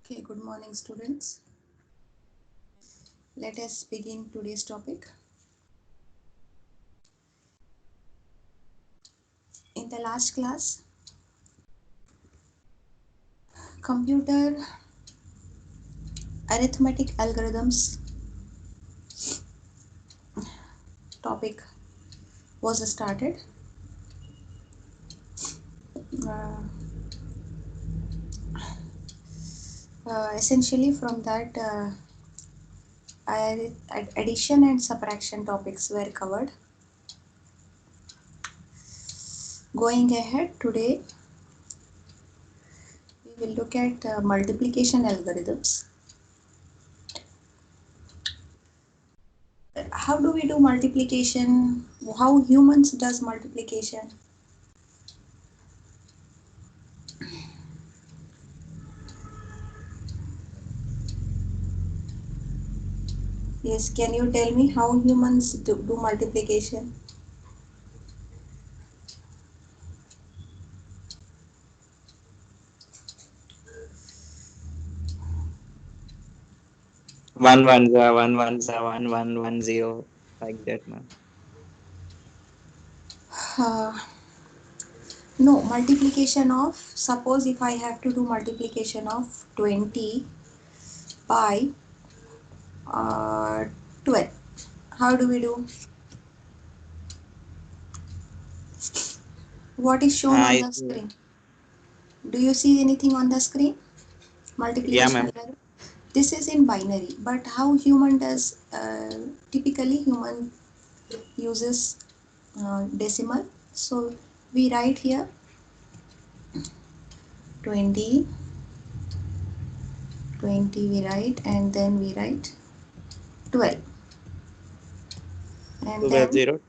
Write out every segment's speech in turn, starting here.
Okay, good morning, students. Let us begin today's topic. In the last class, computer arithmetic algorithms topic was started. Uh, Essentially, from that, addition and subtraction topics were covered. Going ahead, today we will look at multiplication algorithms. How do we do multiplication? How humans does multiplication? Yes, can you tell me how humans do multiplication? One 0 like that, man. Uh, no, multiplication of, suppose if I have to do multiplication of 20 by 12. How do we do? What is shown on I the screen? Do you see anything on the screen? Yeah, Multiplication ma'am. algorithm. This is in binary, but how human does, typically human uses decimal. So we write here 20, 20 we write, and then we write 12, and 12 then 0.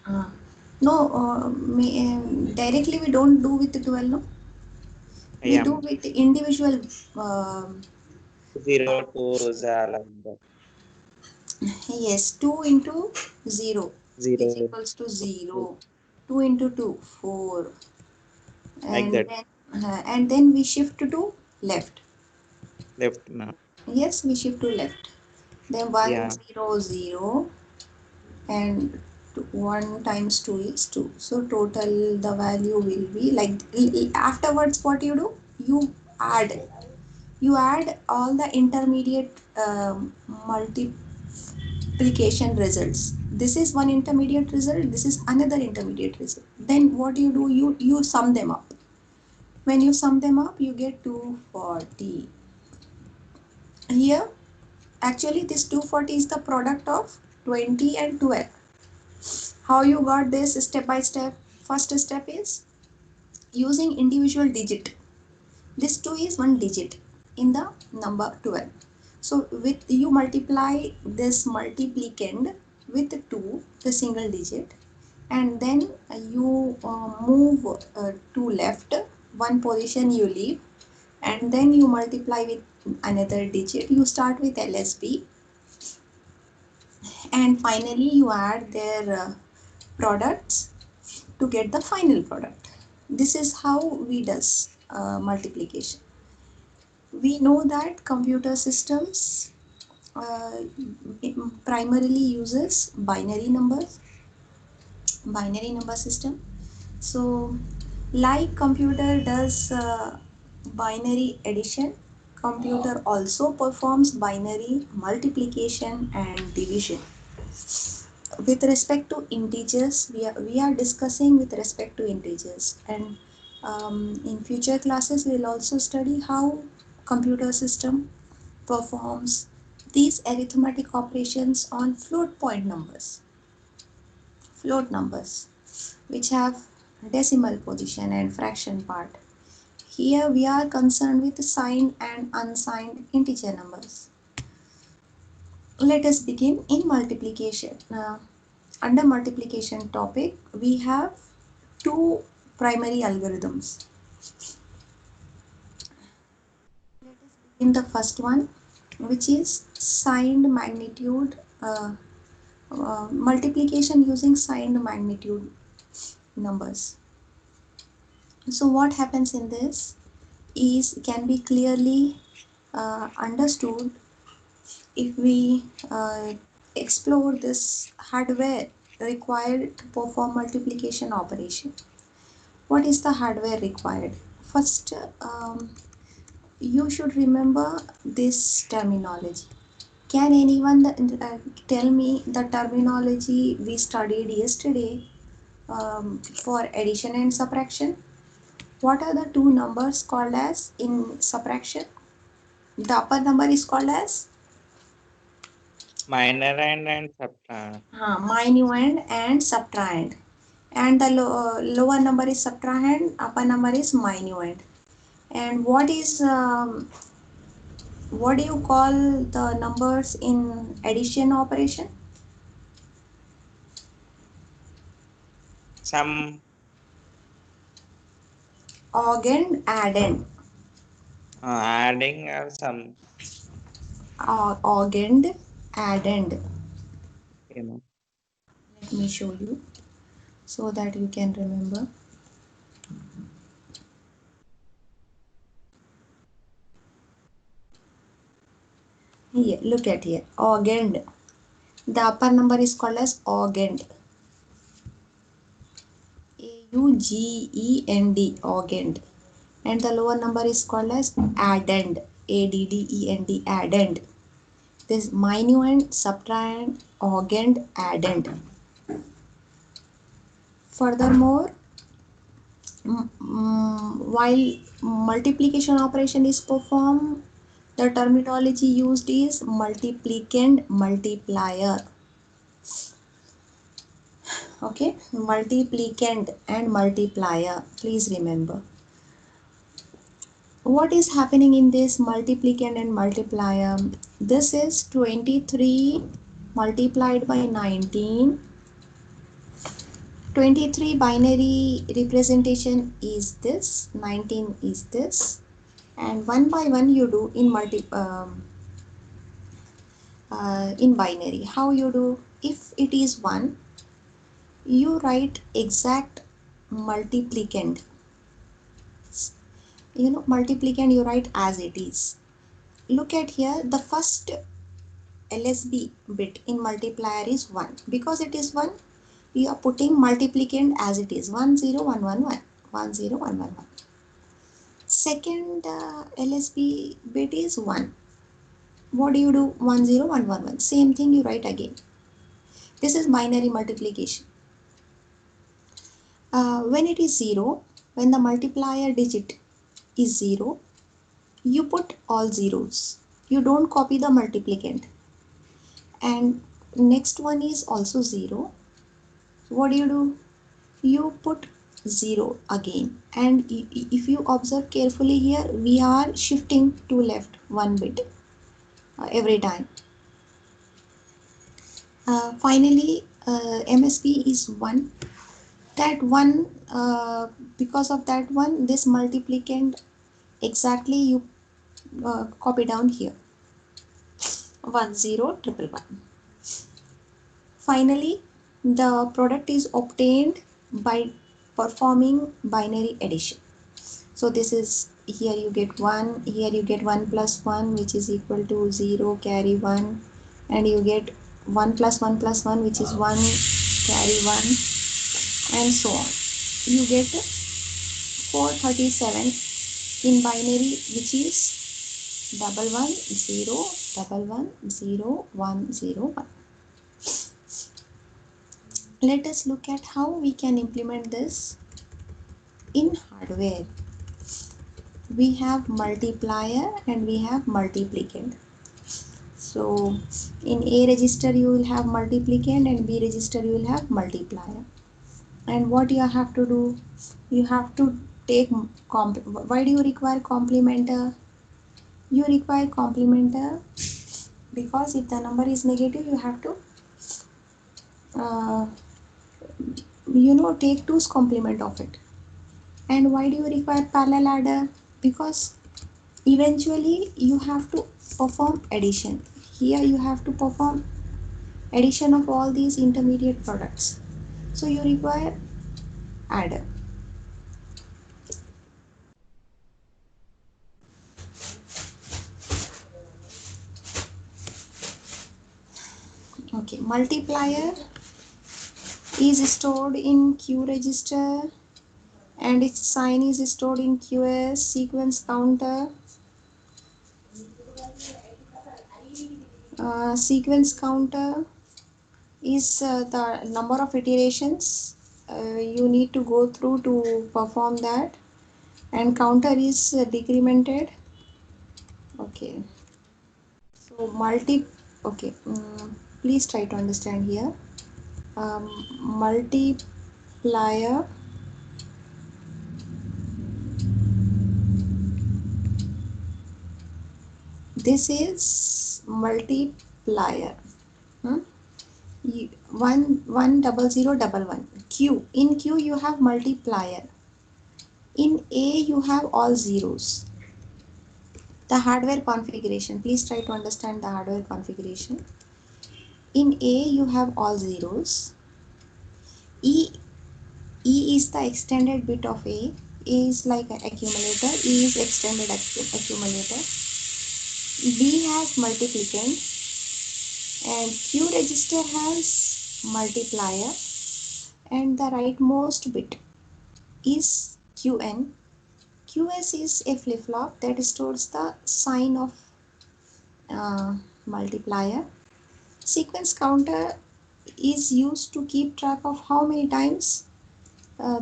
uh, no, directly we don't do with the 12, no, we Yeah, do ma'am. with the individual. um 0 2 like that. yes, 2 into 0 is 0 equals to 0. 2 into 2 4, like that. and then we shift to left. Left, ma'am. Yes, we shift to left. Then one Yeah. zero zero, and 1 times 2 is 2. So total the value will be like, afterwards what you do, you add you add all the intermediate multiplication results. This is one intermediate result, this is another intermediate result. Then what you do, you sum them up. When you sum them up, you get 240. Here actually this 240 is the product of 20 and 12. How you got this? Step by step. First step is using individual digit. This 2 is one digit in the number 12. So with you multiply this multiplicand with 2, the single digit, and then you move to left, one position you leave, and then you multiply with another digit. You start with LSB, and finally you add their products to get the final product. This is how we does multiplication. We know that computer systems uh, primarily uses binary number system. So like computer does binary addition, computer also performs binary multiplication and division. With respect to integers, we are discussing with respect to integers, and in future classes we'll also study how computer system performs these arithmetic operations on float numbers which have decimal position and fraction part. Here we are concerned with signed and unsigned integer numbers. Let us begin in multiplication. Under multiplication topic, we have two primary algorithms. In the first one, which is signed magnitude, multiplication using signed magnitude numbers. So what happens in this is can be clearly understood if we explore this hardware required to perform multiplication operation. What is the hardware required? First, you should remember this terminology. Can anyone tell me the terminology we studied yesterday for addition and subtraction? What are the two numbers called as in subtraction? The upper number is called as Minuend and subtrahend. minuend and subtrahend. And the lower number is subtrahend, upper number is minuend. And what do you call the numbers in addition operation? Some Augend, addend. adding or some, Augend, addend. you know. Let me show you so that you can remember. Here, look at here. Augend. The upper number is called as augend. Augend. Augend. And the lower number is called as addend. Addend. Addend. This minuend, subtrahend, augend, addend. Furthermore, while multiplication operation is performed, the terminology used is multiplicand, multiplier. Okay, multiplicand and multiplier. Please remember. What is happening in this multiplicand and multiplier? This is 23 multiplied by 19. 23 binary representation is this, 19 is this, and one by one you do in binary. How you do? If it is 1, you write exact multiplicand. Multiplicand you write as it is. Look at here, the first LSB bit in multiplier is 1. Because it is 1, you are putting multiplicand as it is, 1 0 1 1 1, 1 0 1 1 1. Second LSB bit is 1. What do you do? 1 0 1 1 1. Same thing you write again. This is binary multiplication. When it is 0, when the multiplier digit is 0, you put all zeros. You don't copy the multiplicand. And next one is also 0. What do? You put 0 again. And if you observe carefully here, we are shifting to left one bit every time. Finally, MSB is 1. That one, because of that one, this multiplicand exactly you copy down here, 1 0 1 1 1. Finally, the product is obtained by performing binary addition. So this is, here you get 1, here you get 1 plus 1 which is equal to 0, carry 1, and you get 1 plus 1 plus 1 which is 1, carry 1, and so on. You get 437 in binary, which is 110 110 101. Let us look at how we can implement this in hardware. We have multiplier and we have multiplicand. So in A register you will have multiplicand, and B register you will have multiplier. And what you have to do? You have to take why do you require complementer? You require complementer because if the number is negative, you have to uh, take 2's complement of it. And why do you require parallel adder? Because eventually you have to perform addition. Here you have to perform addition of all these intermediate products. So you require adder. Okay, multiplier is stored in Q register and its sign is stored in QS. Sequence counter, sequence counter is the number of iterations you need to go through to perform that, and counter is decremented. Okay, so okay, please try to understand here. Multiplier this is multiplier. Hmm? One double zero double one. Q, in Q you have multiplier, in A you have all zeros. The hardware configuration, please try to understand the hardware configuration. In A you have all zeros. E is the extended bit of A. A is like an accumulator. E is extended accumulator. B has multiplicand and Q register has multiplier, and the rightmost bit is Qn. QS is a flip-flop that stores the sign of multiplier. Sequence counter is used to keep track of how many times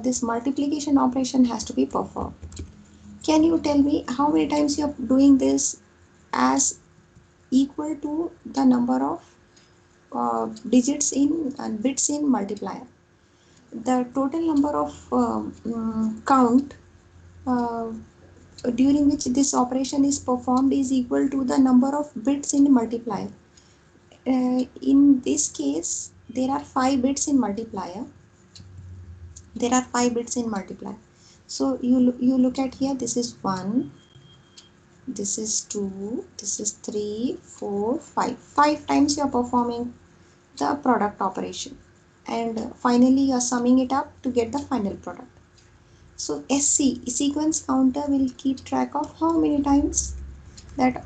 this multiplication operation has to be performed. Can you tell me how many times you are doing this as equal to the number of digits in and bits in multiplier? The total number of count uh, during which this operation is performed is equal to the number of bits in multiplier. In this case, there are 5 bits in multiplier. There are 5 bits in multiplier. So you look at here. This is 1. This is 2. This is 3, 4, 5. 5 times you are performing the product operation, and finally you are summing it up to get the final product. So SC, sequence counter, will keep track of how many times that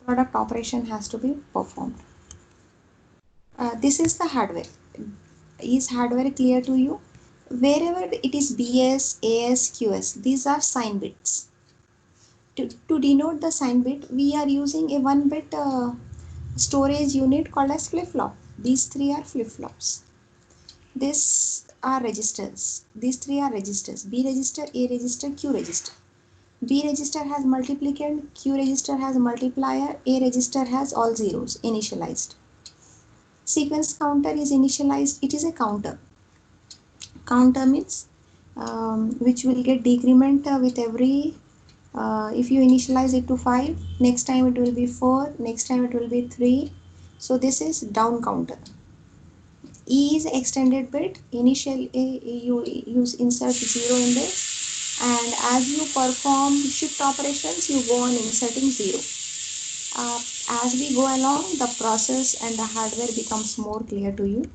product operation has to be performed. This is the hardware. Is hardware clear to you? Wherever it is BS, AS, QS, these are sign bits. To denote the sign bit, we are using a 1-bit storage unit called as flip-flop. These 3 are flip-flops. These are registers. These 3 are registers. B register, A register, Q register. B register has multiplicand, Q register has multiplier, A register has all zeros initialized. Sequence counter is initialized. It is a counter. Counter means which will get decrement with every if you initialize it to 5, next time it will be 4, next time it will be 3. So this is down counter. E is extended bit. Initially you insert 0 in this, and as you perform shift operations you go on inserting 0. As we go along, the process and the hardware becomes more clear to you.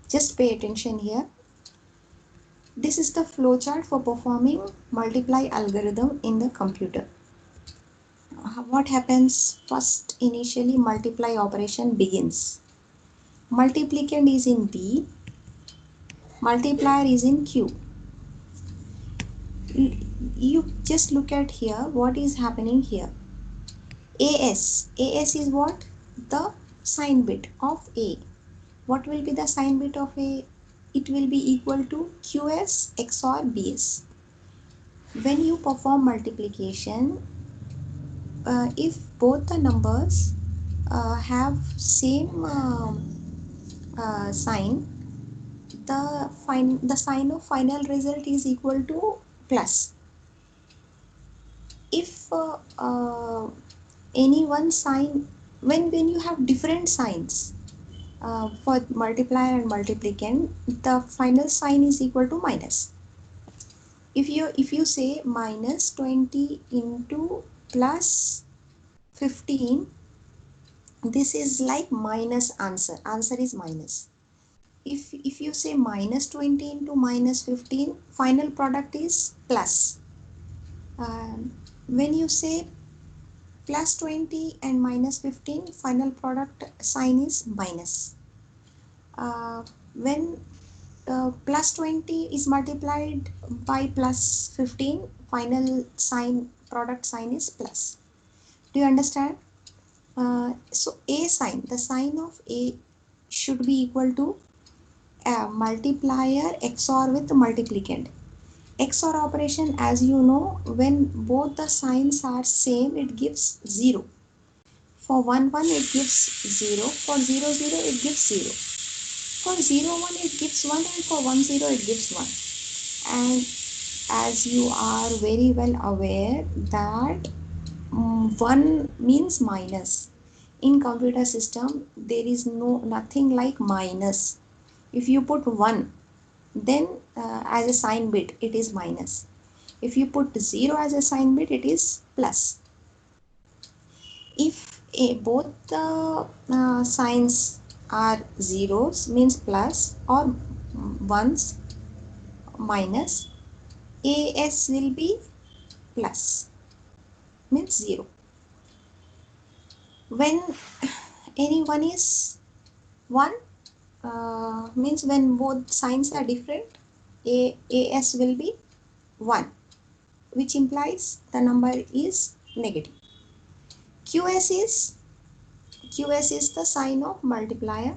Just pay attention here. This is the flowchart for performing multiply algorithm in the computer. What happens first? Initially multiply operation begins. Multiplicand is in B, multiplier is in Q. You just look at here what is happening here. AS is what? The sign bit of A. What will be the sign bit of A? It will be equal to QS XOR BS. When you perform multiplication, if both the numbers have same sign, the sign of final result is equal to plus. If any one sign, when you have different signs for multiplier and multiplicand, the final sign is equal to minus. If you say minus 20 into plus 15, this is like minus answer is minus. If you say minus 20 into minus 15, final product is plus. When you say plus 20 and minus 15, final product sign is minus. when plus 20 is multiplied by plus 15, final sign, product sign is plus. Do you understand? So a sign, the sign of a should be equal to a multiplier XOR with multiplicand. XOR operation, as you know, when both the signs are same, it gives 0. For 1 1 it gives 0, for 0 0 it gives 0, for 0 1 it gives 1, and for 1 0 it gives 1. And as you are very well aware that 1 means minus. In computer system there is nothing like minus. If you put 1, then as a sign bit it is minus. If you put 0 as a sign bit, it is plus. If both the signs are zeros, means plus, or ones, minus, AS will be plus, means 0. When any one is 1, means when both signs are different, AS will be 1, which implies the number is negative. QS is the sign of multiplier.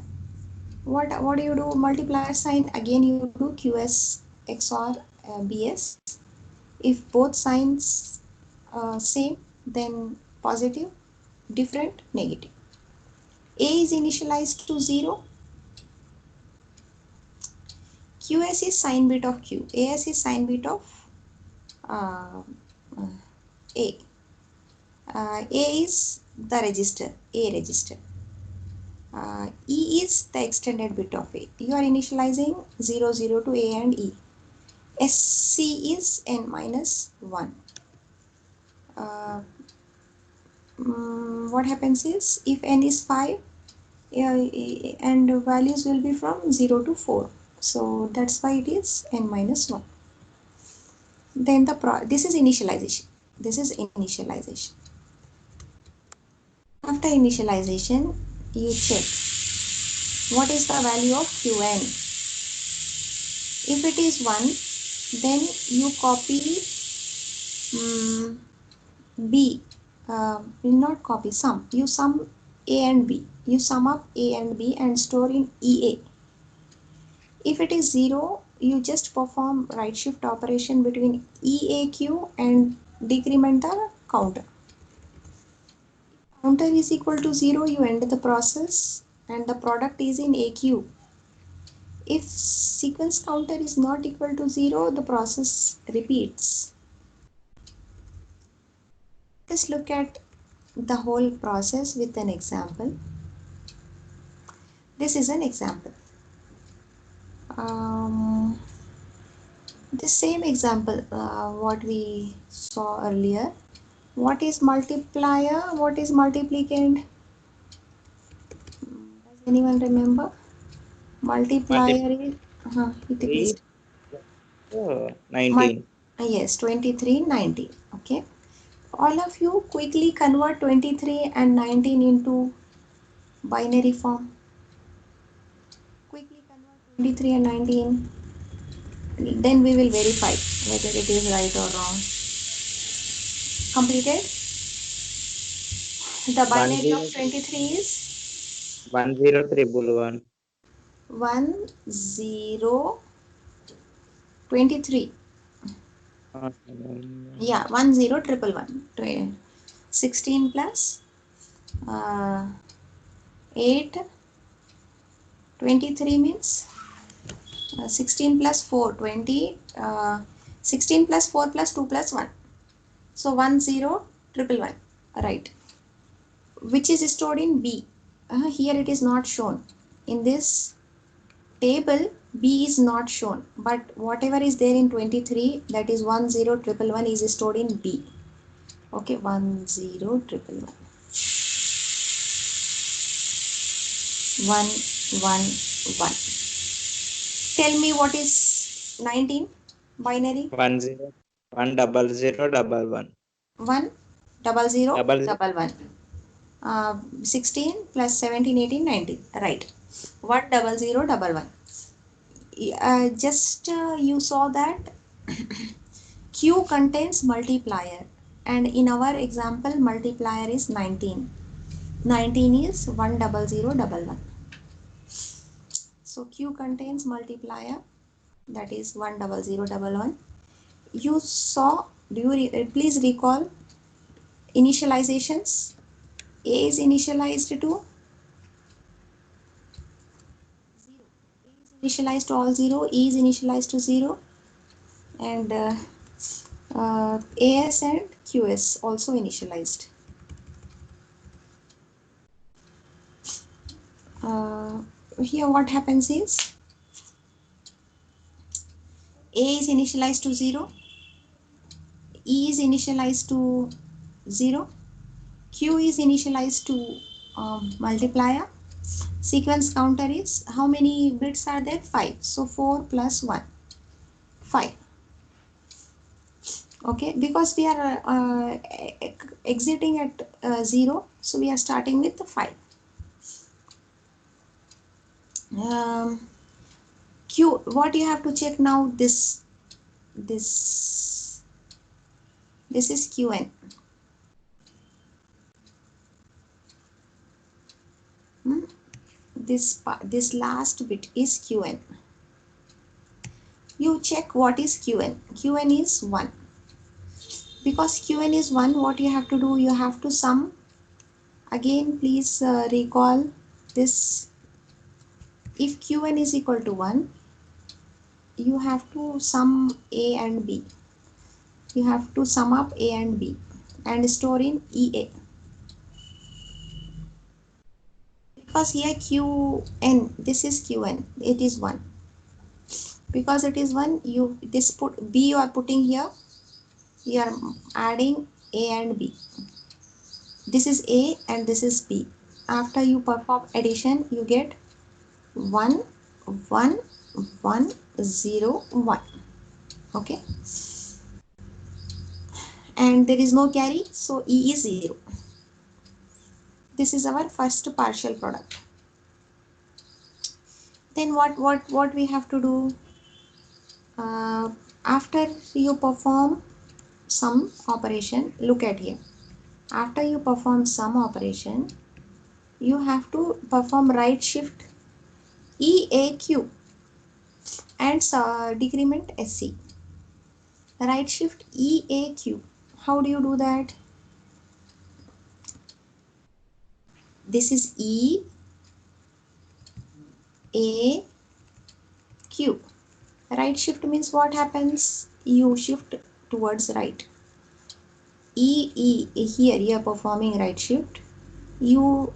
What do you do? Multiplier sign, again you do QS XOR BS. If both signs same, then positive, different, negative. A is initialized to 0. QS is sign bit of Q. AS is sign bit of uh, A. A is the register, A register. E is the extended bit of A. You are initializing 0 0 to A and E. SC is n minus 1. What happens is, if n is 5, and values will be from 0 to 4. So that's why it is n minus 1. Then this is initialization. This is initialization. After initialization, you check what is the value of Qn. If it is 1, then you copy B, not copy, sum. You sum A and B. You sum up A and B and store in EA. If it is 0, you just perform right shift operation between EAQ and decrement the counter. Counter is equal to 0, you end the process and the product is in AQ. If sequence counter is not equal to 0, the process repeats. Let's look at the whole process with an example. This is an example. The same example what we saw earlier. What is multiplier? What is multiplicand? Does anyone remember? Multiplier is it 19. yes, 23, 19. Okay. All of you quickly convert 23 and 19 into binary form. Quickly convert 23 and 19. Then we will verify whether it is right or wrong. Completed? The binary of 23 is 10111. 1023. Yeah, 10111. 16 plus 8. 23 means 16 plus 4, 20. 16 plus 4 plus 2 plus 1. So 10111. Right. Which is stored in B. Here it is not shown. In this table, B is not shown. But whatever is there in 23, that is 10111, is stored in B. Okay, 10111. 111. Tell me what is 19 binary? 10011. 10011. 16 plus 17, 18, 19. Right. 10011. You saw that Q contains multiplier, and in our example multiplier is 19. 19 is 10011. So Q contains multiplier, that is 10011. You saw, please recall initializations. A is initialized to 0. A is initialized to all 0. E is initialized to 0. And AS and QS also initialized. Here what happens is A is initialized to 0. E is initialized to 0. Q is initialized to multiplier. Sequence counter is, how many bits are there? 5. So 4 plus 1, 5. Okay, because we are exiting at 0, so we are starting with the 5. Q, what you have to check now, this is Qn. This last bit is Qn. You check what is Qn. Qn is 1. Because Qn is 1, what you have to do, you have to sum. Again, please recall this. If Qn is equal to 1, you have to sum A and B. You have to sum up A and B and store in EA. Because here Qn, this is Qn, it is 1. Because it is 1, B you are putting here, you are adding A and B. This is A and this is B. After you perform addition, you get 1, 1, 1, 0, 1. Okay. And there is no carry, so E is 0. This is our first partial product. Then what we have to do? After you perform some operation, look at here. After you perform some operation, you have to perform right shift EAQ and decrement SC. Right shift EAQ. How do you do that? This is E A Q. Right shift means what happens? You shift towards right. Here you are performing right shift. You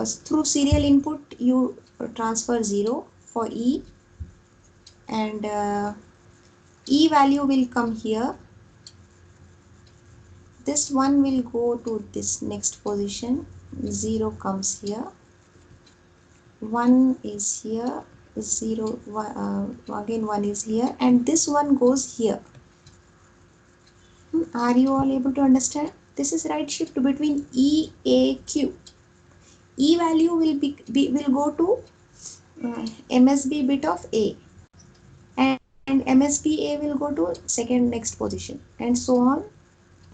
through serial input you transfer 0 for E, and E value will come here. This one will go to this next position. 0 comes here. 1 is here. 0 again 1 is here, and this one goes here. Are you all able to understand? This is right shift between E, A, Q. E value will go to MSB bit of A, and MSB A will go to second next position, and so on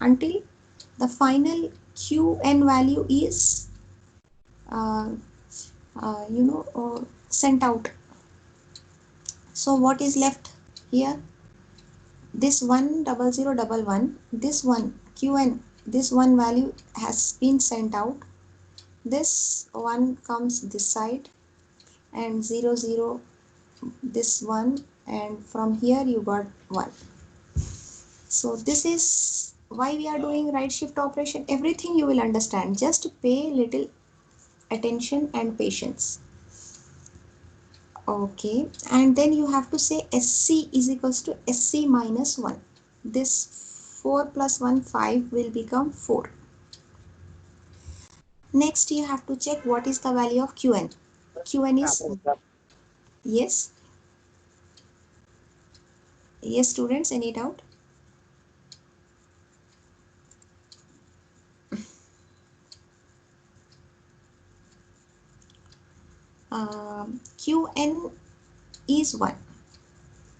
until the final Qn value is sent out. So what is left here? This 10011, this one Qn, this one value has been sent out. This one comes this side, and 00 this one, and from here you got 1. So this is why we are doing right shift operation. Everything you will understand, just pay little attention and patience. Okay, and then you have to say SC is equals to SC minus 1. This 4 plus 1, 5 will become 4. Next you have to check what is the value of Qn. Qn is, yes, yes students, any doubt? Qn is 1.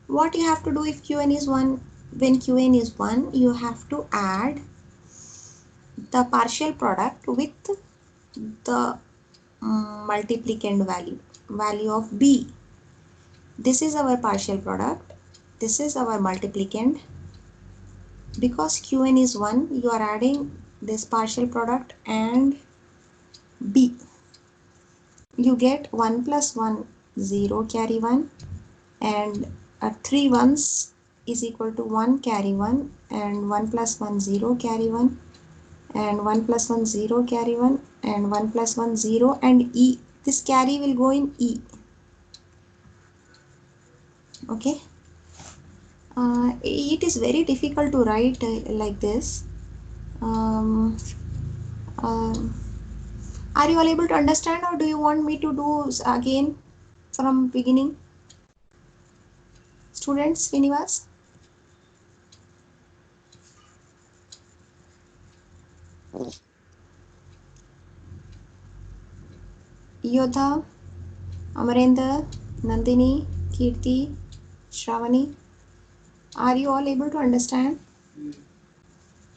What you have to do if Qn is 1? When Qn is 1, you have to add the partial product with the multiplicand value of B. This is our partial product. This is our multiplicand. Because Qn is 1, you are adding this partial product and B. You get 1 plus 1, 0 carry 1, and 3 ones is equal to 1 carry 1, and 1 plus 1, 0 carry 1, and 1 plus 1, 0 carry 1, and 1 plus 1, 0, and E. This carry will go in E. Okay. It is very difficult to write like this. Um, um, are you all able to understand, or do you want me to do again from beginning? Students, Srinivas? Yodha, Amarendra, Nandini, Kirti, Shravani, are you all able to understand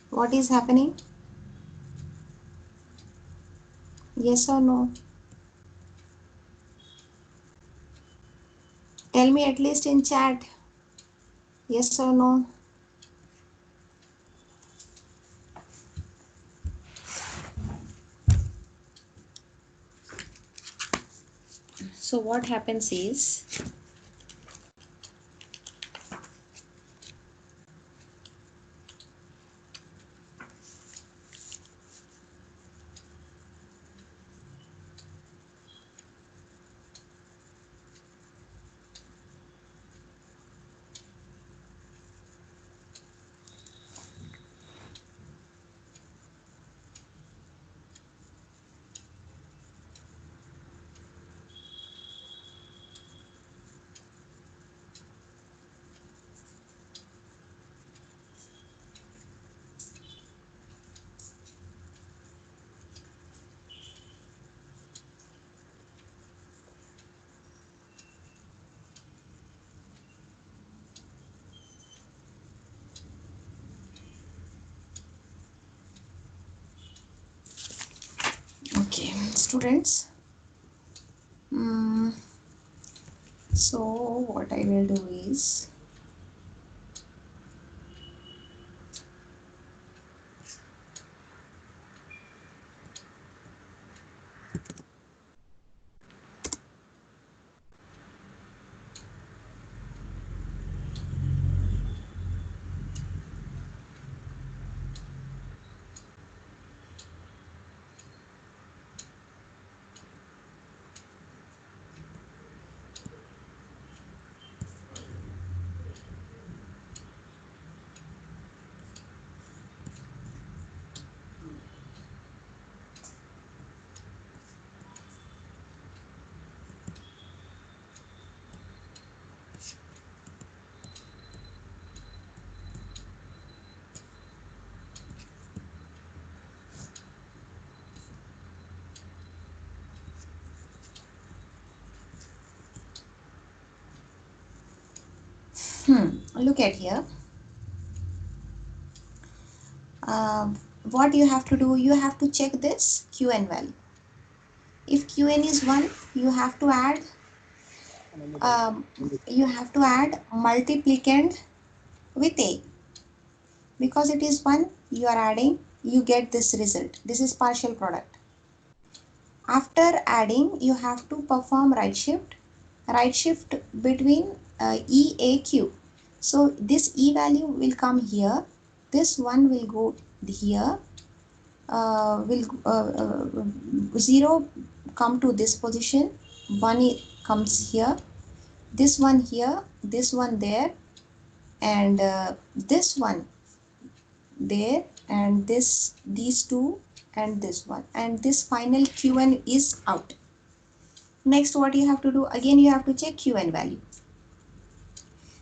what is happening? Yes or no? Tell me at least in chat. Yes or no? So what happens is, okay, students. So what I will do is, look at here. Uh, what you have to do, you have to check this Qn value. If Qn is 1, you have to add multiplicand with A. Because it is 1, you are adding, you get this result. This is partial product. After adding, you have to perform right shift between EAQ. So this E value will come here, this one will go here, 0 come to this position, 1 comes here, this one here, this one there, and this one there, and these two, and this one, and this final Qn is out. Next, what you have to do, again you have to check Qn value.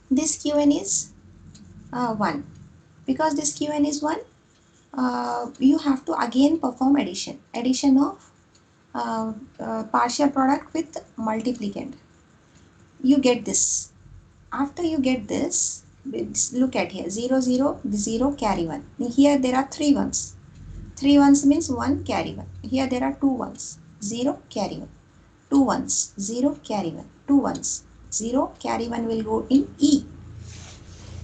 This Qn is 1. Because this Qn is 1, you have to again perform addition of partial product with multiplicand. You get this. After you get this, look at here, 0 0 0 carry 1. Here there are 3 ones. 3 ones means 1 carry 1. Here there are 2 ones, 0 carry 1. 2 ones, 0 carry 1. 2 ones, 0 carry 1 will go in E.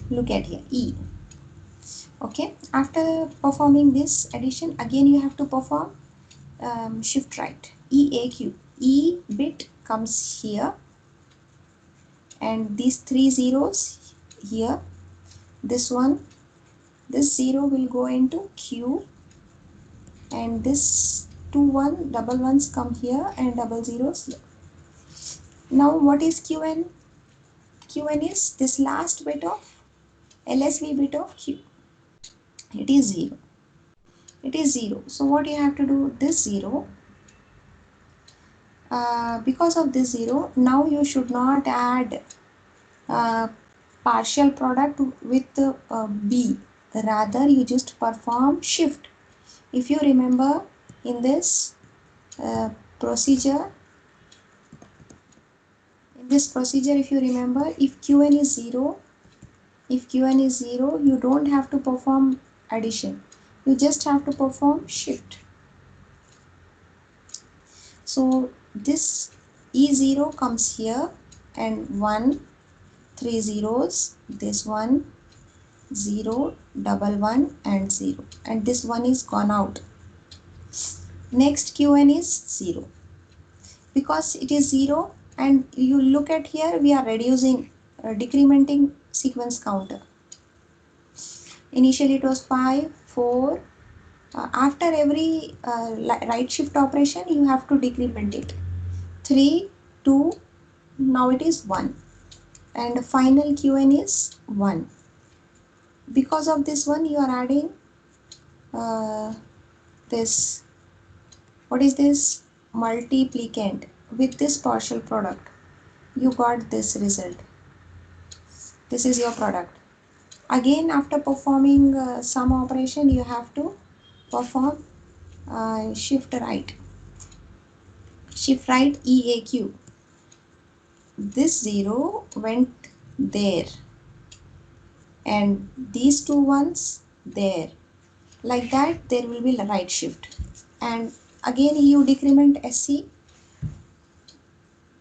Look at here, E. Okay, after performing this addition, again you have to perform shift right, EAQ. E bit comes here, and these 3 zeros here, this 0 will go into Q, and this 2 double ones come here and double zeros here. Now what is Qn? Qn is this last bit of LSB bit of Q. It is 0. It is 0. So what you have to do, this 0, because of this 0, now you should not add partial product with B. Rather, you just perform shift. If you remember in this procedure, if you remember, if Qn is 0, you don't have to perform addition. You just have to perform shift. So this E0 comes here, and 1, 3 zeros, this 1, 0, double 1 and 0, and this 1 is gone out. Next Qn is 0. Because it is 0, and you look at here, we are reducing, decrementing sequence counter. Initially it was 5, 4. After every right shift operation, you have to decrement it. 3, 2, now it is 1. And final Qn is 1. Because of this one, you are adding this, what is this? Multiplicand. With this partial product, you got this result. This is your product. Again, after performing some operation, you have to perform shift right. Shift right EAQ. This 0 went there, and these 2 ones there. Like that, there will be right shift. And again, you decrement SC,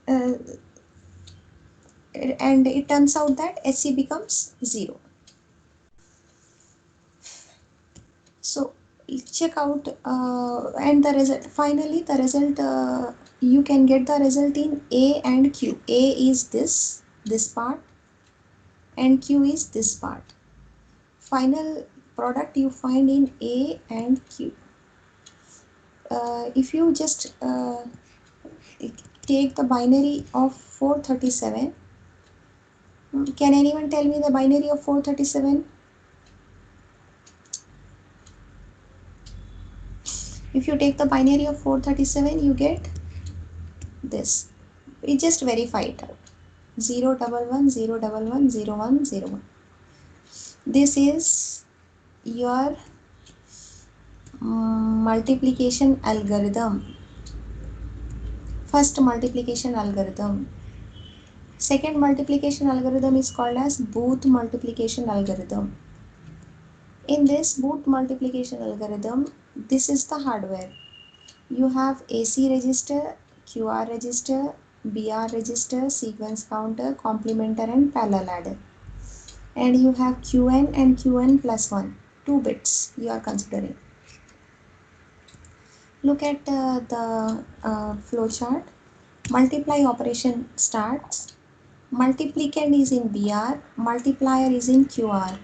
and it turns out that SC becomes 0. So check out, and the result, finally the result, you can get the result in A and Q. A is this part, and Q is this part. Final product you find in A and Q. If you just take the binary of 437, can anyone tell me the binary of 437? If you take the binary of 437, you get this. We just verify it out. 0 double 1 0 double 1 0 1 0 1. This is your multiplication algorithm. First multiplication algorithm. Second multiplication algorithm is called as Booth multiplication algorithm. In this Booth multiplication algorithm, this is the hardware. You have AC register, QR register, BR register, sequence counter, complementer and parallel adder. And you have Qn and Qn plus 1, 2 bits you are considering. Look at the flow chart. Multiply operation starts. Multiplicand is in BR, multiplier is in QR.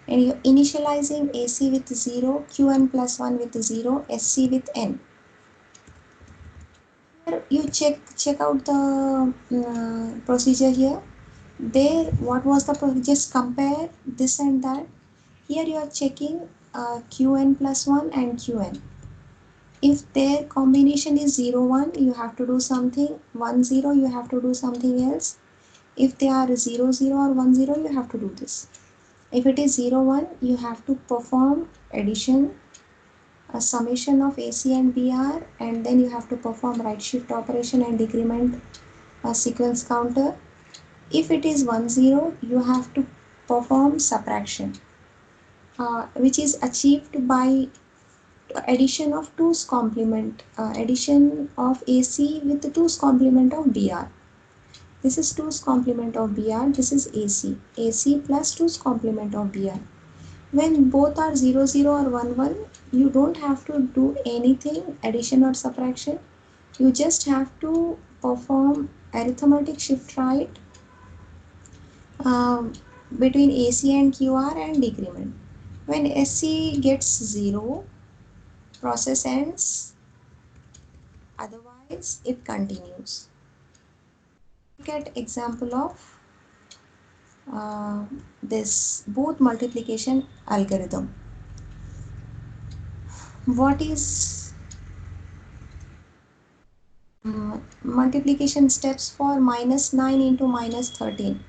And you're initializing AC with 0, Qn plus 1 with 0, SC with n. Here you check out the procedure here. There, what was the procedure? Just compare this and that. Here you are checking Qn plus 1 and Qn. If their combination is 0, 1, you have to do something. 1, 0, you have to do something else. If they are 0, 0 or 1, 0, you have to do this. If it is 0, 1, you have to perform addition. a summation of AC and BR, and then you have to perform right shift operation and decrement sequence counter. If it is 1 0, you have to perform subtraction, which is achieved by addition of 2's complement, addition of AC with 2's complement of BR. This is 2's complement of BR, this is AC. AC plus 2's complement of BR. When both are 0 0 or 1 1, you don't have to do anything addition or subtraction. You just have to perform arithmetic shift right um, between AC and QR and decrement. When SC gets 0, process ends, otherwise it continues. Look at example of uh, this booth multiplication algorithm. What is multiplication steps for minus 9 into minus 13?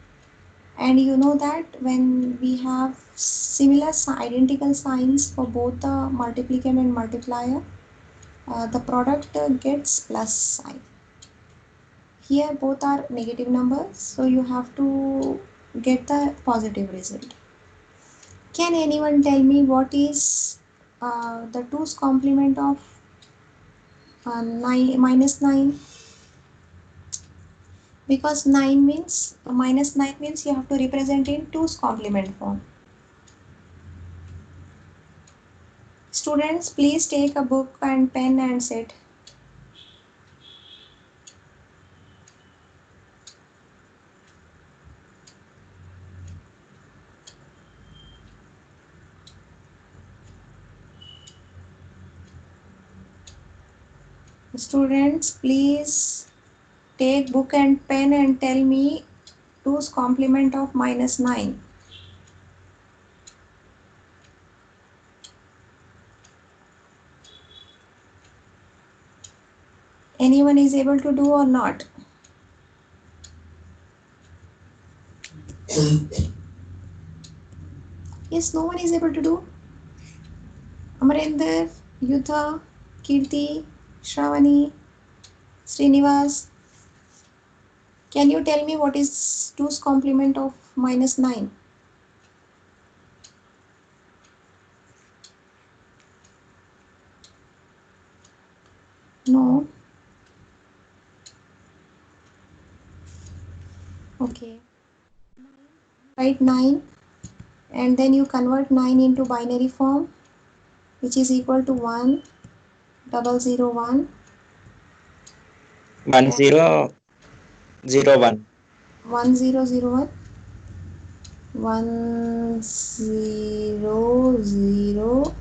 And you know that when we have similar identical signs for both the multiplicand and multiplier, the product gets plus sign. Here both are negative numbers, so you have to get the positive result. Can anyone tell me what is the 2's complement of 9 minus 9? Because 9 means minus 9 means you have to represent in 2's complement form. Students, please take a book and pen and sit. Students, please take book and pen and tell me 2's complement of minus 9. Anyone is able to do or not? Yes, no one is able to do. Amarinder, Yudha, Kirti, Shravani, Srinivas. Can you tell me what is 2's complement of minus 9? No. Okay. Write 9 and then you convert 9 into binary form, which is equal to 1 001 One and zero zero one. 1001 1000